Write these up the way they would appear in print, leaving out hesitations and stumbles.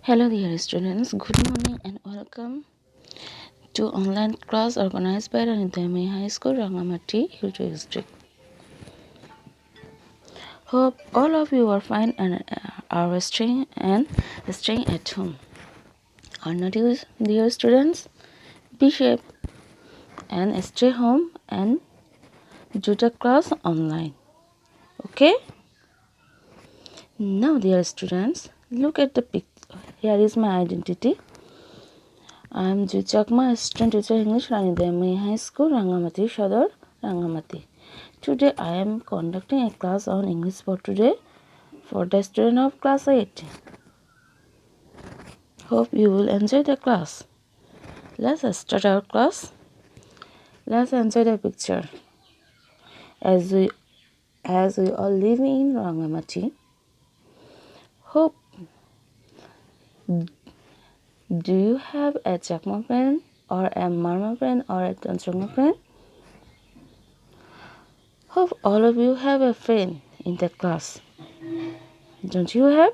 Hello dear students, good morning and welcome to online class organized by Rani Dayamoyee High School, Rangamati, Jui District. Hope all of you are fine and are staying at home. Are not you, dear students? Be safe and stay home and do the class online. Okay? Now dear students, look at the picture. Here is my identity. I am Jui Chakma, Assistant Teacher English, Rani Dayamoyee High School, Rangamati, Sadar, Rangamati. Today I am conducting a class on English for today for the student of class 8. Hope you will enjoy the class. Let's start our class. Let's enjoy the picture. As we all live in Rangamati, hope do you have a Chakma friend or a Marma friend or a Tanchonga friend? Hope all of you have a friend in the class. Don't you have?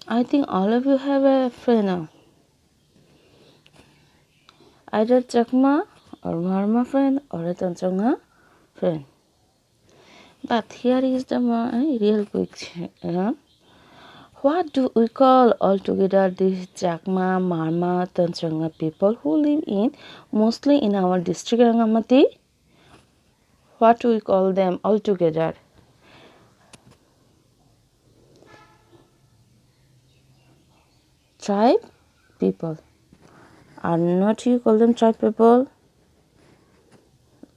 I think all of you have a friend now. Either Chakma or Marma friend or a Tanchonga friend. But here is the real question. What do we call altogether these Chakma, Marma, Tanchonga people who live in mostly in our district Rangamati? What do we call them altogether? Tribe people. Are not you call them tribe people?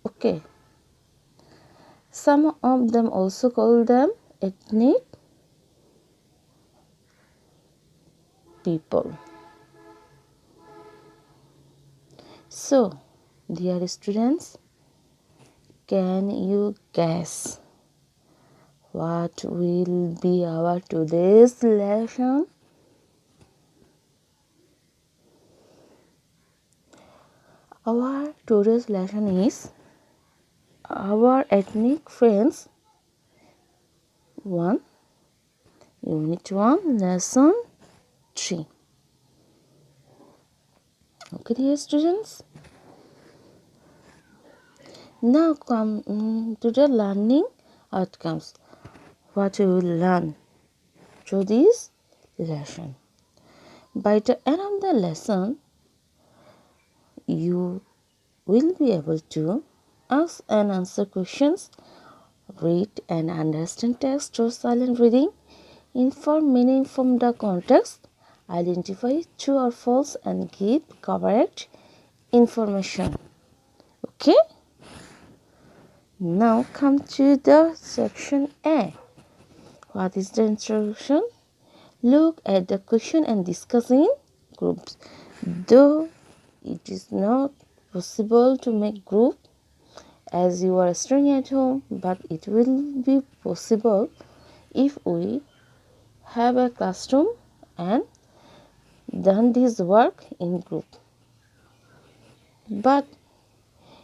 Okay. Some of them also call them ethnic people. So, dear students, can you guess what will be our today's lesson? Our today's lesson is our ethnic friends 1, Unit 1, Lesson 3. Okay, dear students. Now come to the learning outcomes. What we will learn through this lesson. By the end of the lesson, you will be able to ask and answer questions, read and understand text through silent reading, inform meaning from the context, identify true or false and give correct information. Okay? Now come to the section A. What is the introduction? Look at the question and discuss in groups. Though it is not possible to make group as you are staying at home, but it will be possible if we have a classroom and done this work in group. But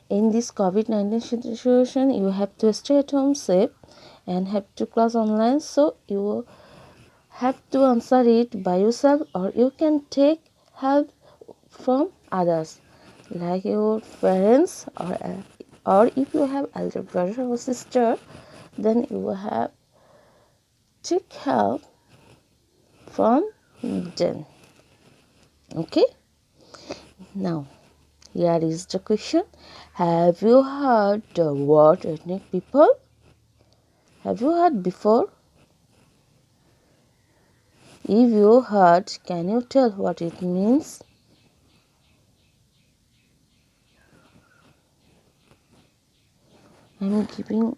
in this COVID-19 situation, you have to stay at home safe and have to class online, so you have to answer it by yourself, or you can take help from others like your parents, or if you have elder brother or sister, then you will have take help from them. Okay, now here is the question. Have you heard the word ethnic people? Have you heard before? If you heard, can you tell what it means? I am giving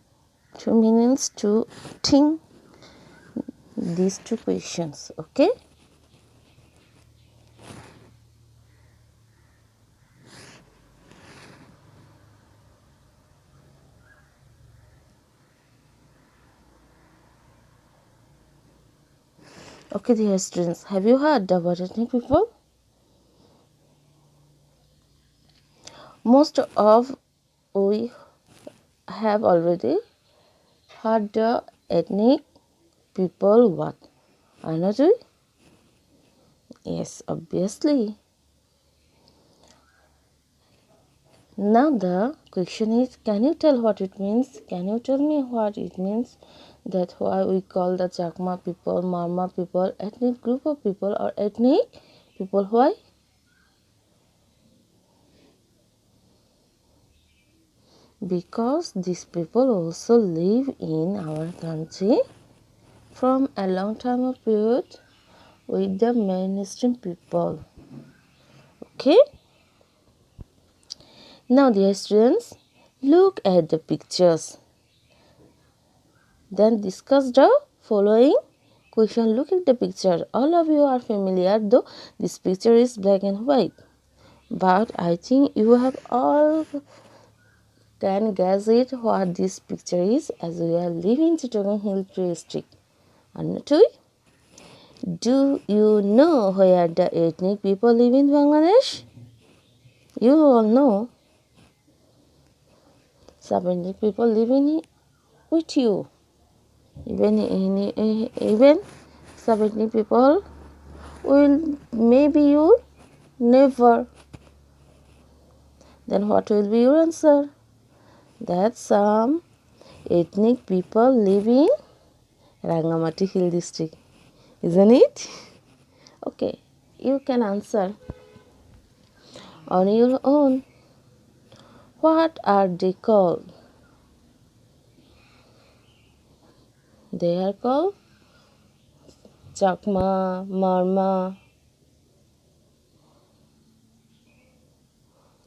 2 minutes to think these two questions. Okay? Okay, dear students, have you heard about ethnic people? Most of we have already heard the ethnic people what? Another? Yes, obviously. Now the question is, can you tell what it means? Can you tell me what it means? That why we call the Chakma people, Marma people, ethnic group of people or ethnic people? Why? Because these people also live in our country from a long time of period with the mainstream people. Okay? Now dear students, look at the pictures. Then discuss the following question. Look at the picture. All of you are familiar, though this picture is black and white. But I think you have all can guess it what this picture is, as we are living in Chittagong Hill district. Anatui, do you know where the ethnic people live in Bangladesh? You all know. Some ethnic people living with you. Even some ethnic people will maybe you never. Then what will be your answer? That some ethnic people live in Rangamati Hill district, isn't it? Okay, you can answer on your own. What are they called? They are called Chakma, Marma,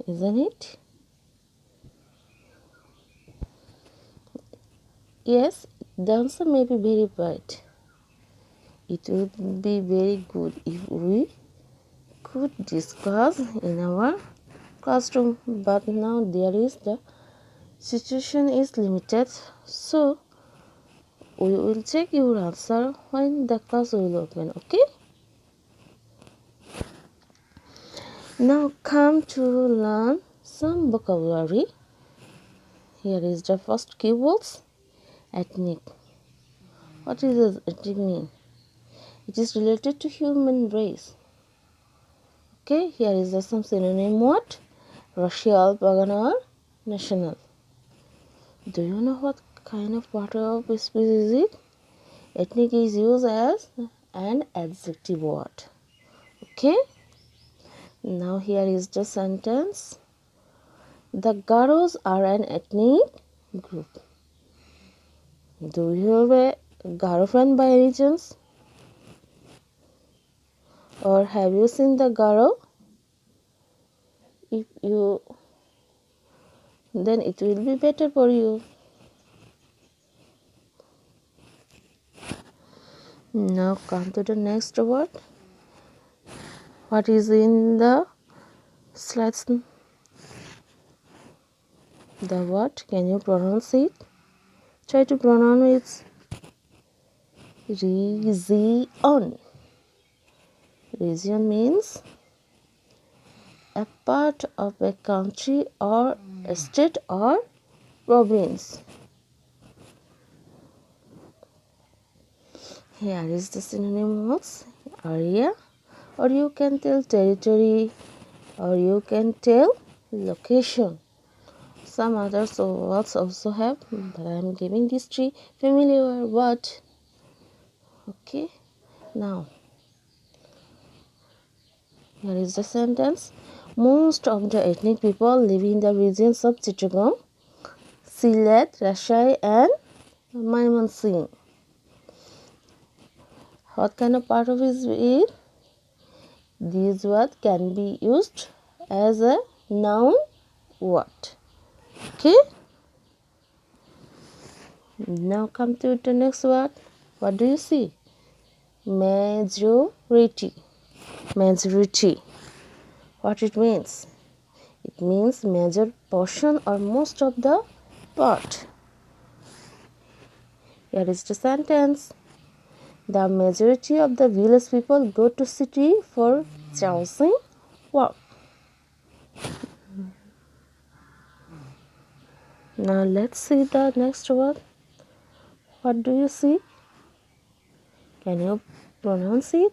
isn't it? Yes, the answer may be very bad. It would be very good if we could discuss in our classroom, but now there is the situation is limited, so we will check your answer when the class will open. Okay, now come to learn some vocabulary. Here is the first keywords. Ethnic. What does ethnic mean? It is related to human race. Okay, here is the some synonym word. Racial, pagan or national. Do you know what kind of part of speech is it? Ethnic is used as an adjective word. Okay. Now here is the sentence. The Garos are an ethnic group. Do you have a Garo friend by any chance? Or have you seen the Garo? If you, then it will be better for you. Now come to the next word. What is in the slides? The word, can you pronounce it? Try to pronounce it. Region. Region means a part of a country or a state or province. Here is the synonym words. Area, or you can tell territory, or you can tell location. Some other words also have, but I am giving these three familiar words. Okay, now here is the sentence. Most of the ethnic people live in the regions of Chittagong, Sylhet, Rajshahi and Mymensingh. What kind of part of it? These words can be used as a noun word. Okay. Now come to the next word. What do you see? Majority. Majority. What it means? It means major portion or most of the part. Here is the sentence. The majority of the village people go to city for housing work. Now let's see the next word. What do you see? Can you pronounce it?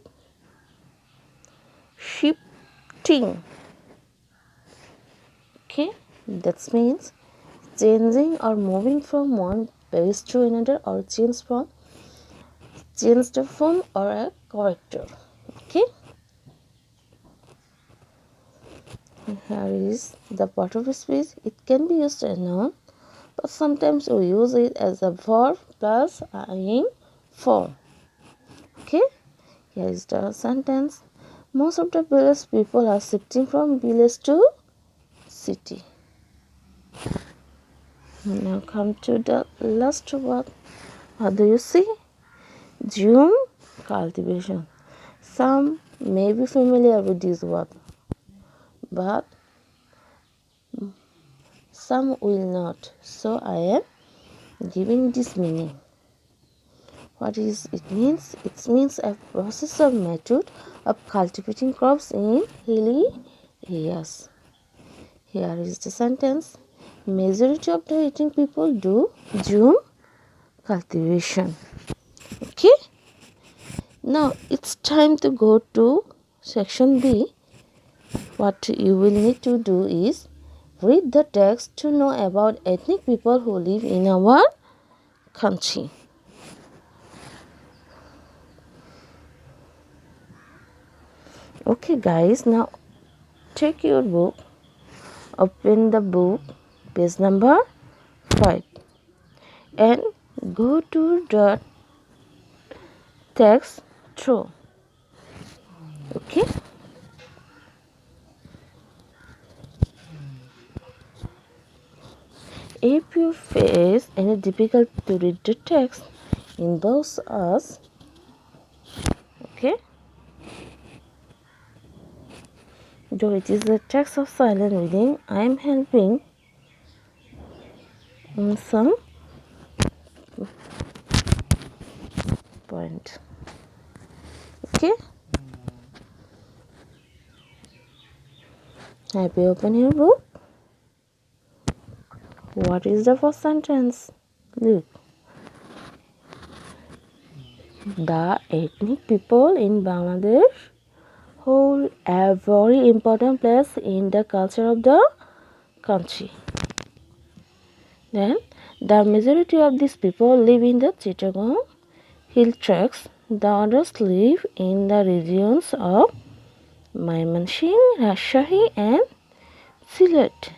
Shifting. Okay, that means changing or moving from one base to another, or changed the form or a character. Okay, here is the part of speech. It can be used as a noun, but sometimes we use it as a verb plus ing form. Okay, here is the sentence. Most of the village people are shifting from village to city. Now come to the last word. What do you see? Zoom cultivation. Some may be familiar with this word, but some will not. So I am giving this meaning. What is it means? It means a process or method of cultivating crops in hilly areas. Here is the sentence. Majority of the eating people do Zoom cultivation. Okay. Now it's time to go to section B. What you will need to do is read the text to know about ethnic people who live in our country. Okay guys, now take your book, open the book, page number 5, and go to the text through. Okay. If you face any difficulty to read the text, inbox us. Okay. Though it is a text of silent reading, I am helping on some point. Okay. Have you opened your book? What is the first sentence? Look. The ethnic people in Bangladesh hold a very important place in the culture of the country. Then, the majority of these people live in the Chittagong hill tracts. The others live in the regions of Mymensingh, Rajshahi and Sylhet.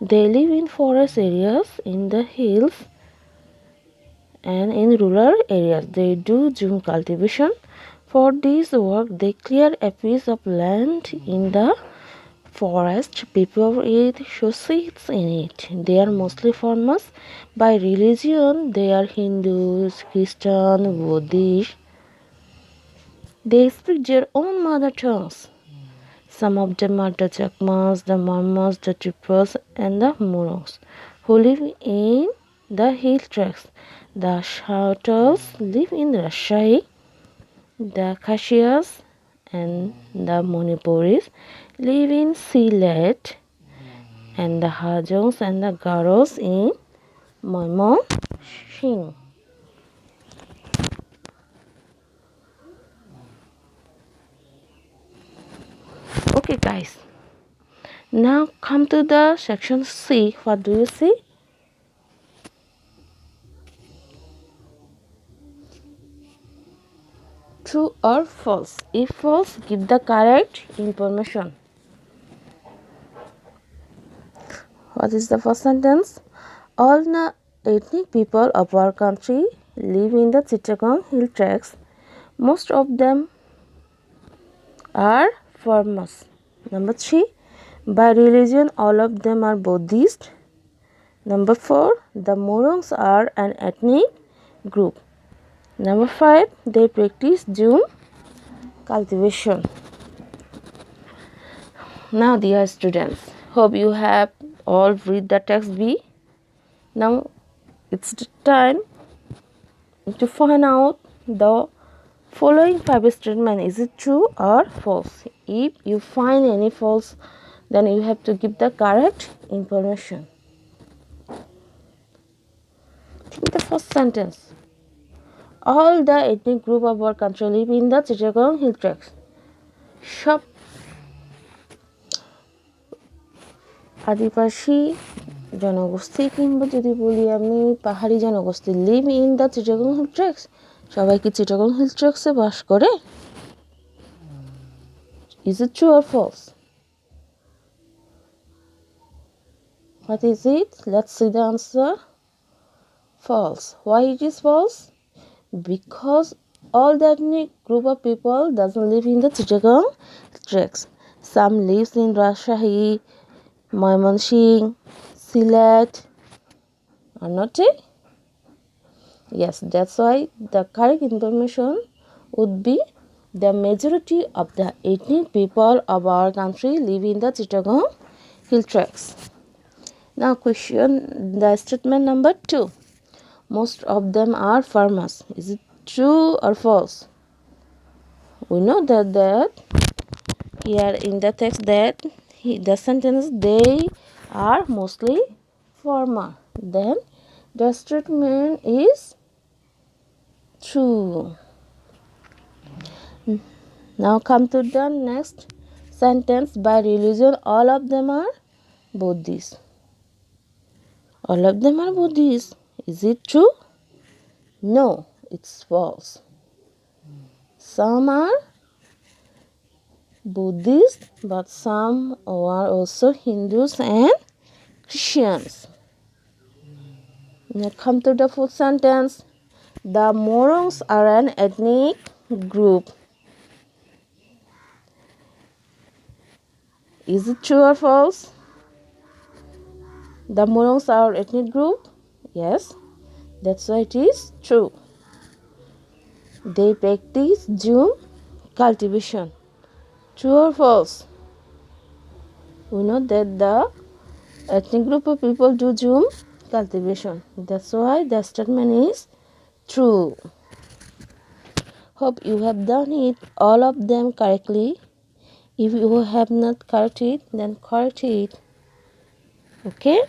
They live in forest areas, in the hills and in rural areas. They do Zoom cultivation. For this work, they clear a piece of land in the forest. People eat suicides in it. They are mostly farmers. By religion, they are Hindus, Christian, Buddhist. They speak their own mother tongues. Some of them are the Chakmas, the Marmas, the Tripuras and the Murongs who live in the hill tracts. The Shoutals live in Rajshahi. The Khasias and the Manipuris live in Sylhet, and the Hajongs and the Garos in Mymensingh. Okay guys, now come to the section C. What do you see? True or false? If false, give the correct information. What is the first sentence? All the ethnic people of our country live in the Chittagong hill tracts. Most of them are farmers. Number 3, by religion, all of them are Buddhist. Number 4, the Murongs are an ethnic group. Number 5, they practice Zoom cultivation. Now, dear students, hope you have all read the text B. Now, it's the time to find out the following 5 statements. Is it true or false? If you find any false, then you have to give the correct information. Think the first sentence. All the ethnic group of our country live in the Chittagong hill tracts. সব আদিবাসী জনগোষ্ঠী কিংবা যদি বলি আমি পাহাড়ি জনগোষ্ঠী live in the Chittagong hill tracts. সবাই কি চিটাগং হিল ট্র্যাক্সে বাস করে? Is it true or false? What is it? Let's see the answer. False. Why it is false? Because all the ethnic group of people doesn't live in the Chittagong tracts. Some lives in Rajshahi, Mymensingh, Sylhet, or not it? Yes, that's why the correct information would be the majority of the ethnic people of our country live in the Chittagong hill tracts. Now question the statement number 2. Most of them are farmers. Is it true or false? We know that here in the text that the sentence they are mostly farmer. Then the statement is true. Now come to the next sentence. By religion all of them are Buddhists. All of them are Buddhists. Is it true? No, it's false. Some are Buddhists, but some are also Hindus and Christians. Now come to the fourth sentence. The Morongs are an ethnic group. Is it true or false? The Morongs are ethnic group? Yes, that's why it is true. They practice Jum cultivation. True or false? We know that the ethnic group of people do Jum cultivation. That's why the statement is true. Hope you have done it, all of them correctly. If you have not corrected, then correct it. Okay?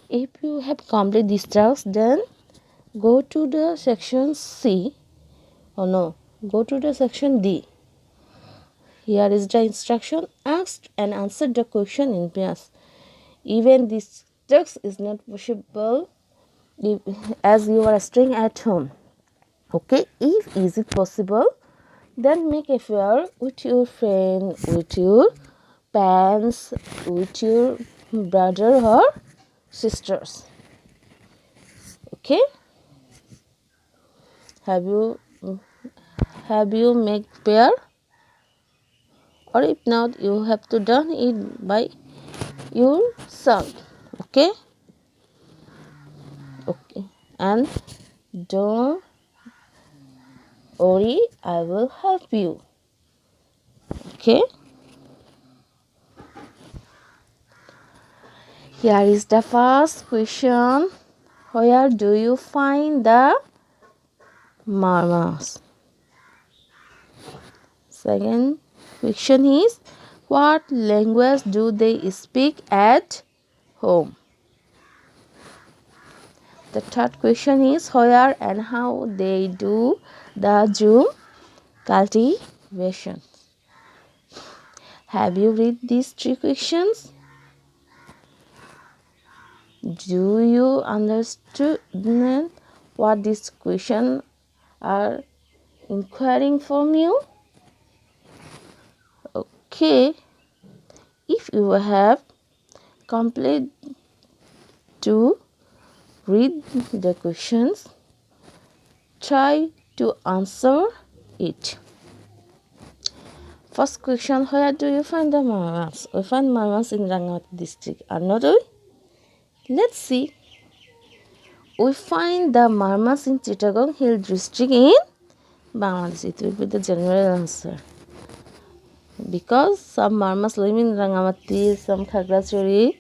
If you have completed this task, then go to the section C. Oh no, go to the section D. Here is the instruction. Ask and answer the question in pairs. Even this task is not possible as you are staying at home. Okay, if is it possible, then make a pair with your friend, with your parents, with your brother or sisters. Okay, have you make pair, or if not, you have to done it by yourself. Okay, and don't worry, I will help you. Okay, here is the first question. Where do you find the marmots? Second question is, what language do they speak at home? The third question is, where and how they do the Jum cultivation. Have you read these 3 questions? Do you understand what these questions are inquiring from you? Okay, if you have completed to read the questions, try to answer it. First question, where do you find the marmots? We find marmots in Rangamati district, are not we? Let's see. We find the marmots in Chittagong Hill district in Bangladesh. It will be the general answer. Because some marmots live in Rangamati, some Khagrachari,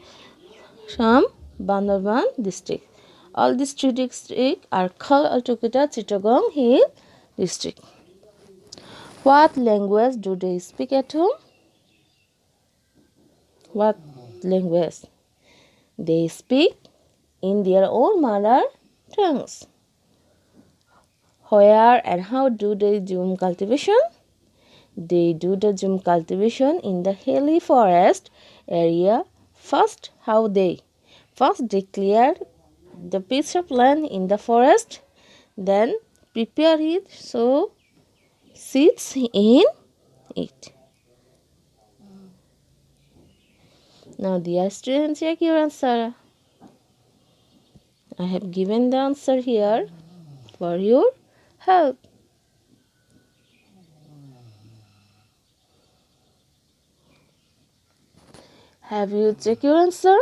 some Bandarban district. All these 3 districts are called altogether Chittagong Hill district. What language do they speak at home? What language? They speak in their own mother tongues. Where and how do they do cultivation? They do the Jum cultivation in the hilly forest area. First, they clear the piece of land in the forest, then prepare it so seeds in it. Now, dear students, check your answer. I have given the answer here for your help. Have you checked your answer?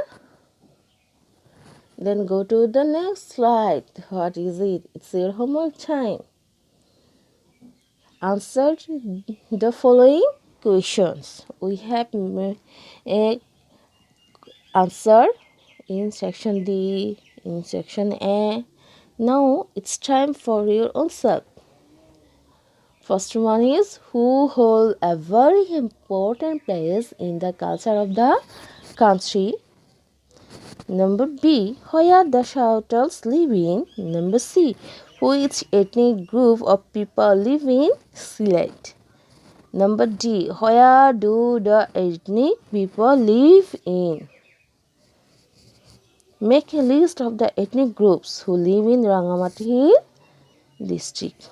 Then go to the next slide. What is it? It's your homework time. Answer the following questions. We have a answer in section D, in section A. Now it's time for your answer. First one is who hold a very important place in the culture of the country. Number B, where the Shoutals live in. Number C, which ethnic group of people live in Sylhet. Number D, where do the ethnic people live in? Make a list of the ethnic groups who live in Rangamati district.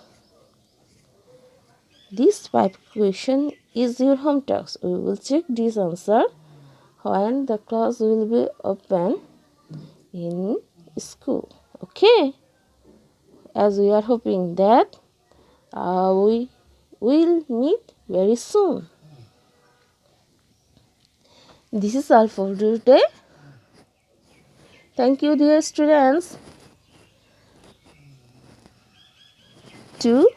This 5 question is your home task. We will check this answer when the class will be open in school. Okay? As we are hoping that we will meet very soon. This is all for today. Thank you, dear students, to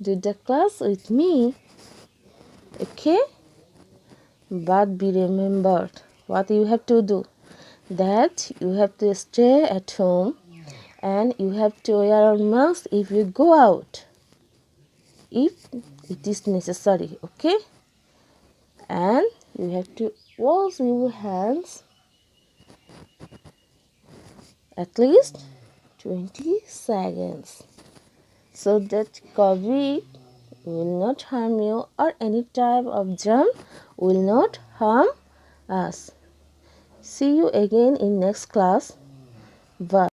do the class with me. Okay? But be remembered what you have to do. That you have to stay at home and you have to wear a mask if you go out. If it is necessary. Okay? And you have to wash your hands at least 20 seconds so that COVID will not harm you or any type of germ will not harm us. See you again in next class. Bye.